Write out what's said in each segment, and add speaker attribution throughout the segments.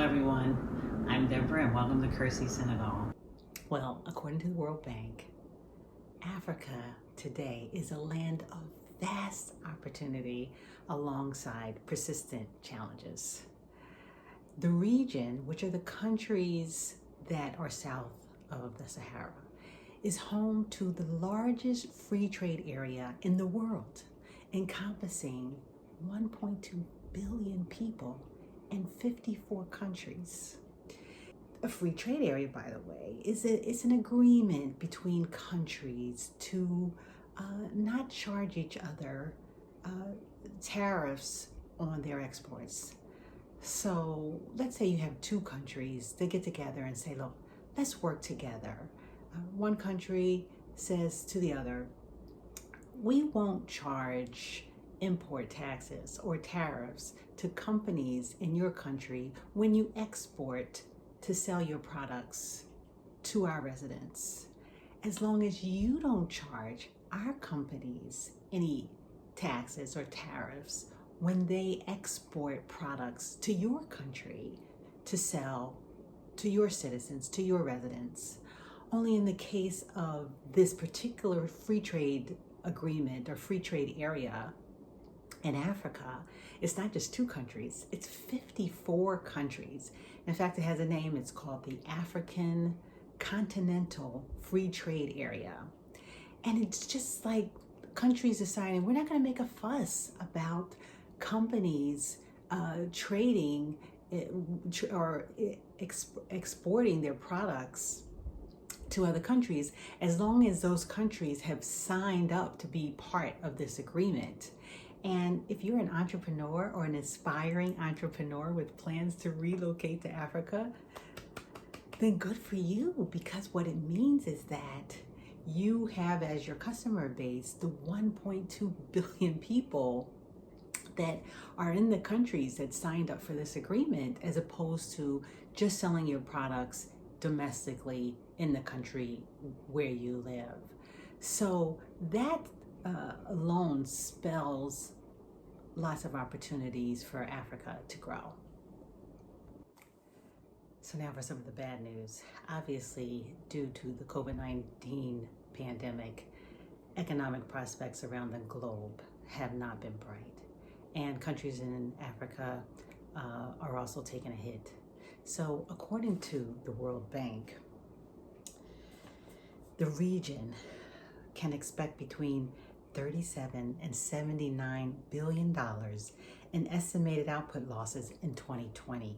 Speaker 1: everyone. I'm Deborah and welcome to Senegal. Well, according to the World Bank, Africa today is a land of vast opportunity alongside persistent challenges. The region, which are the countries that are south of the Sahara, is home to the largest free trade area in the world, encompassing 1.2 billion people in 54 countries. A free trade area, by the way, it's an agreement between countries to not charge each other tariffs on their exports. So let's say you have two countries, they get together and say, look, let's work together. One country says to the other, we won't charge import taxes or tariffs to companies in your country when you export to sell your products to our residents, as long as you don't charge our companies any taxes or tariffs when they export products to your country to sell to your citizens, to your residents. Only in the case of this particular free trade agreement or free trade area in Africa, it's not just two countries, it's 54 countries. In fact, it has a name, it's called the African Continental Free Trade Area. And it's just like countries deciding we're not gonna make a fuss about companies trading or exporting their products to other countries, as long as those countries have signed up to be part of this agreement. And if you're an entrepreneur or an aspiring entrepreneur with plans to relocate to Africa, then good for you, because what it means is that you have as your customer base the 1.2 billion people that are in the countries that signed up for this agreement, as opposed to just selling your products domestically in the country where you live. So that alone spells lots of opportunities for Africa to grow. So now for some of the bad news. Obviously, due to the COVID-19 pandemic, economic prospects around the globe have not been bright. And countries in Africa are also taking a hit. So according to the World Bank, the region can expect between $37 and $79 billion in estimated output losses in 2020,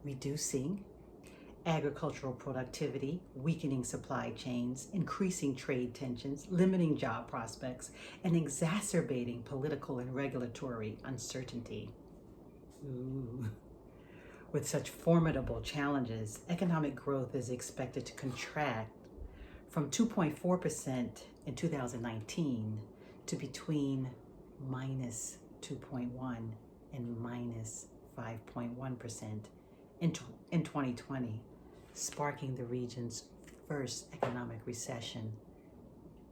Speaker 1: reducing agricultural productivity, weakening supply chains, increasing trade tensions, limiting job prospects, and exacerbating political and regulatory uncertainty. Ooh. With such formidable challenges, economic growth is expected to contract from 2.4% in 2019 to between minus 2.1 and minus 5.1% in 2020, sparking the region's first economic recession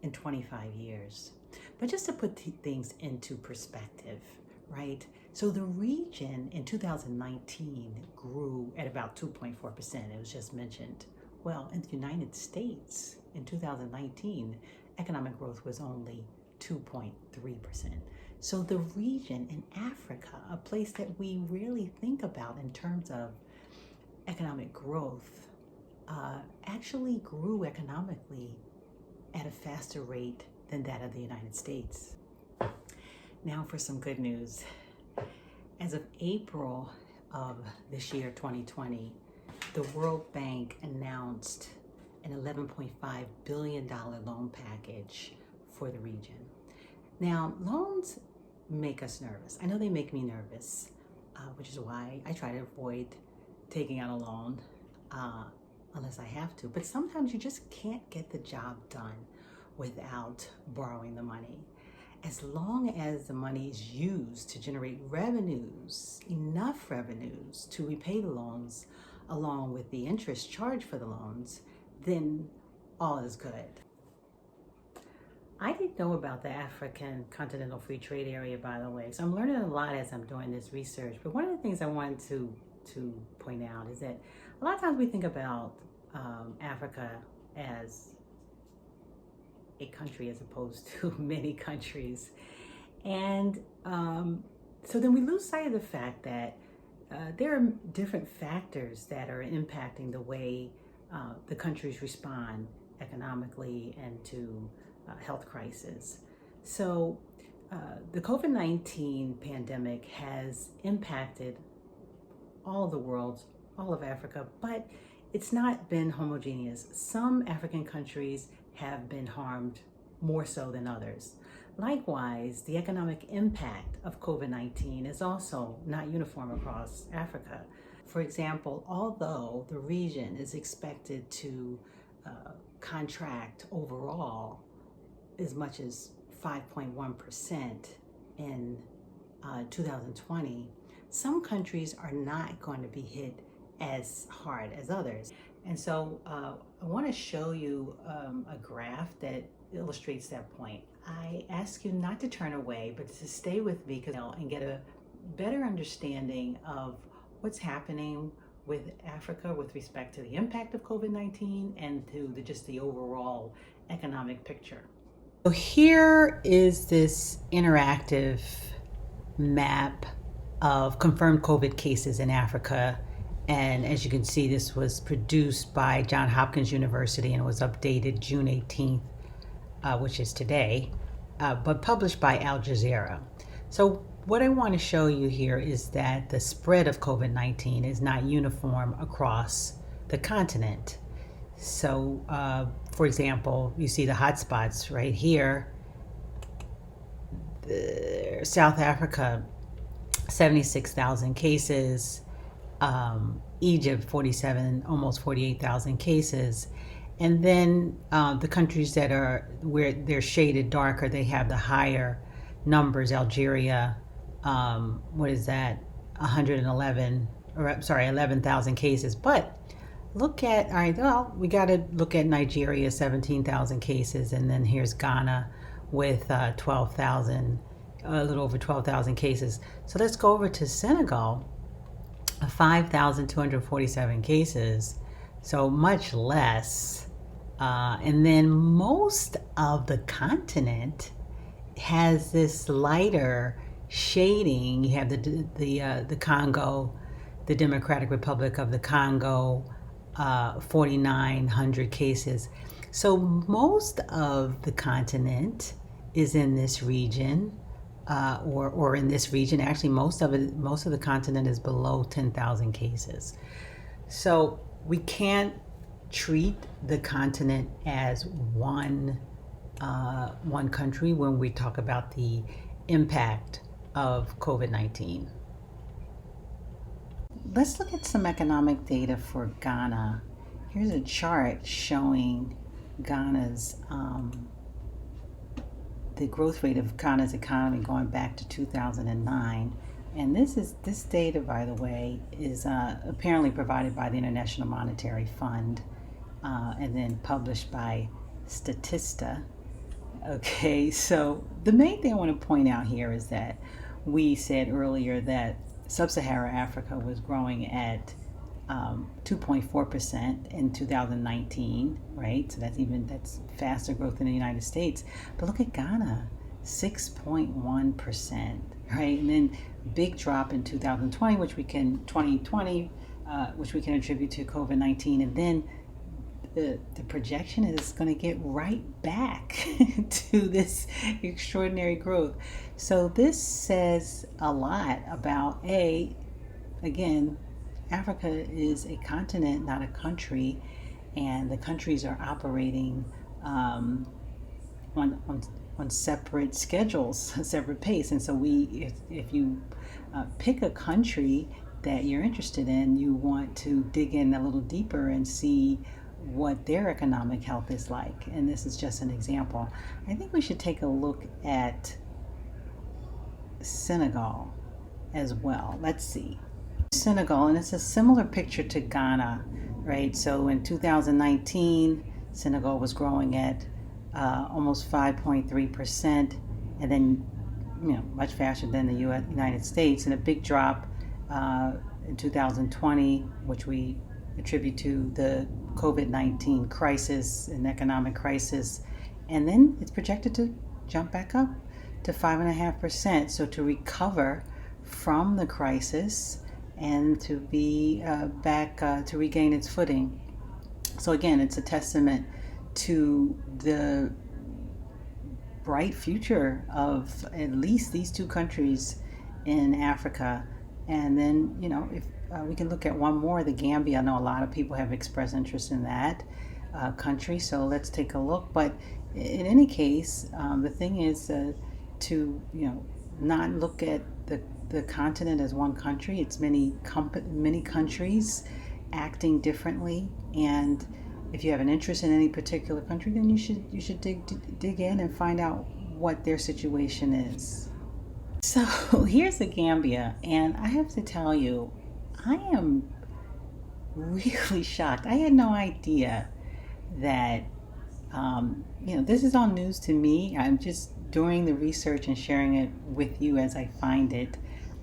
Speaker 1: in 25 years. But just to put things into perspective, right? So the region in 2019 grew at about 2.4%. It was just mentioned. Well, in the United States in 2019, economic growth was only 2.3%. So the region in Africa, a place that we really think about in terms of economic growth, actually grew economically at a faster rate than that of the United States. Now for some good news. As of April of this year, 2020, the World Bank announced an $11.5 billion loan package for the region. Now, loans make us nervous. I know they make me nervous, which is why I try to avoid taking out a loan unless I have to. But sometimes you just can't get the job done without borrowing the money. As long as the money is used to generate revenues, enough revenues to repay the loans, along with the interest charged for the loans, then all is good. I didn't know about the African Continental Free Trade Area, by the way, so I'm learning a lot as I'm doing this research. But one of the things I wanted to to point out is that a lot of times we think about Africa as a country as opposed to many countries. And so then we lose sight of the fact that there are different factors that are impacting the way the countries respond economically and to health crisis. So the COVID-19 pandemic has impacted all the world, all of Africa, but it's not been homogeneous. Some African countries have been harmed more so than others. Likewise, the economic impact of COVID-19 is also not uniform across Africa. For example, although the region is expected to contract overall as much as 5.1% in 2020, some countries are not going to be hit as hard as others. And so I want to show you a graph that illustrates that point. I ask you not to turn away, but to stay with me and get a better understanding of what's happening with Africa with respect to the impact of COVID-19 and to just the overall economic picture. So here is this interactive map of confirmed COVID cases in Africa. And as you can see, this was produced by Johns Hopkins University and it was updated June 18th, which is today, but published by Al Jazeera. So what I want to show you here is that the spread of COVID-19 is not uniform across the continent. So, for example, you see the hotspots right here. South Africa, 76,000 cases. Egypt, 47, almost 48,000 cases. And then the countries that are where they're shaded darker, they have the higher numbers. Algeria, 11,000 cases. But look at, all right, well, we got to look at Nigeria, 17,000 cases. And then here's Ghana with 12,000, a little over 12,000 cases. So let's go over to Senegal, 5,247 cases. So much less. And then most of the continent has this lighter shading. You have the Congo, the Democratic Republic of the Congo, 4,900 cases. So most of the continent is in this region, or in this region. Actually, most of the continent is below 10,000 cases. So we can't treat the continent as one country when we talk about the impact of COVID-19. Let's look at some economic data for Ghana. Here's a chart showing Ghana's the growth rate of Ghana's economy going back to 2009. And this data, by the way, is apparently provided by the International Monetary Fund and then published by Statista. Okay, so the main thing I want to point out here is that we said earlier that Sub-Saharan Africa was growing at 2.4% in 2019, right? So that's faster growth in the United States. But look at Ghana, 6.1%, right? And then big drop in 2020, which we can attribute to COVID-19, and then the projection is going to get right back to this extraordinary growth. So this says a lot about again, Africa is a continent, not a country, and the countries are operating on separate schedules, a separate pace. And so if you pick a country that you're interested in, you want to dig in a little deeper and see what their economic health is like. And this is just an example. I think we should take a look at Senegal as well. Let's see. Senegal, and it's a similar picture to Ghana, right? So in 2019, Senegal was growing at almost 5.3%, and then much faster than the United States, and a big drop in 2020, which we attribute to the COVID-19 crisis and economic crisis. And then it's projected to jump back up to 5.5%. So to recover from the crisis and to be back to regain its footing. So again, it's a testament to the bright future of at least these two countries in Africa. And then, if we can look at one more, the Gambia. I know a lot of people have expressed interest in that country, so let's take a look. But in any case, the thing is to not look at the continent as one country. It's many countries acting differently, and if you have an interest in any particular country, then you should dig in and find out what their situation is. So here's the Gambia, and I have to tell you, I am really shocked. I had no idea that this is all news to me. I'm just doing the research and sharing it with you as I find it.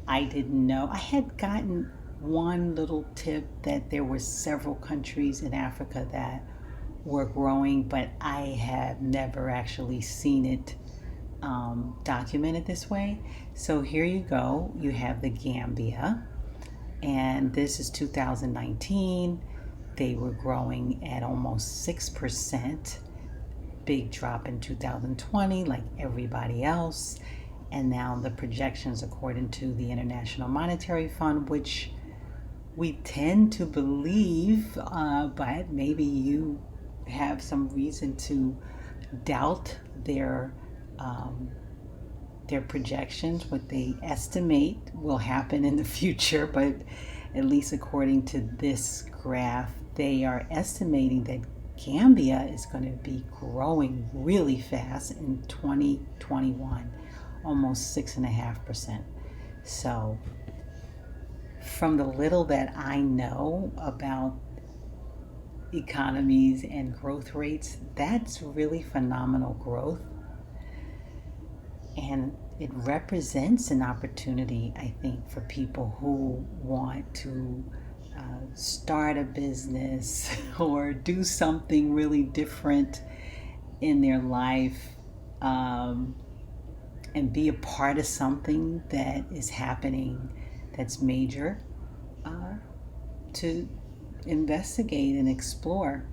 Speaker 1: I didn't know. I had gotten one little tip that there were several countries in Africa that were growing, but I have never actually seen it documented this way. So here you go. You have the Gambia, and this is 2019. They were growing at almost 6%. Big drop in 2020, like everybody else. And now the projections, according to the International Monetary Fund, which we tend to believe, but maybe you have some reason to doubt their projections, what they estimate will happen in the future. But at least according to this graph, they are estimating that Gambia is going to be growing really fast in 2021, almost 6.5%. So from the little that I know about economies and growth rates, that's really phenomenal growth. And it represents an opportunity, I think, for people who want to start a business or do something really different in their life, and be a part of something that is happening that's major, to investigate and explore.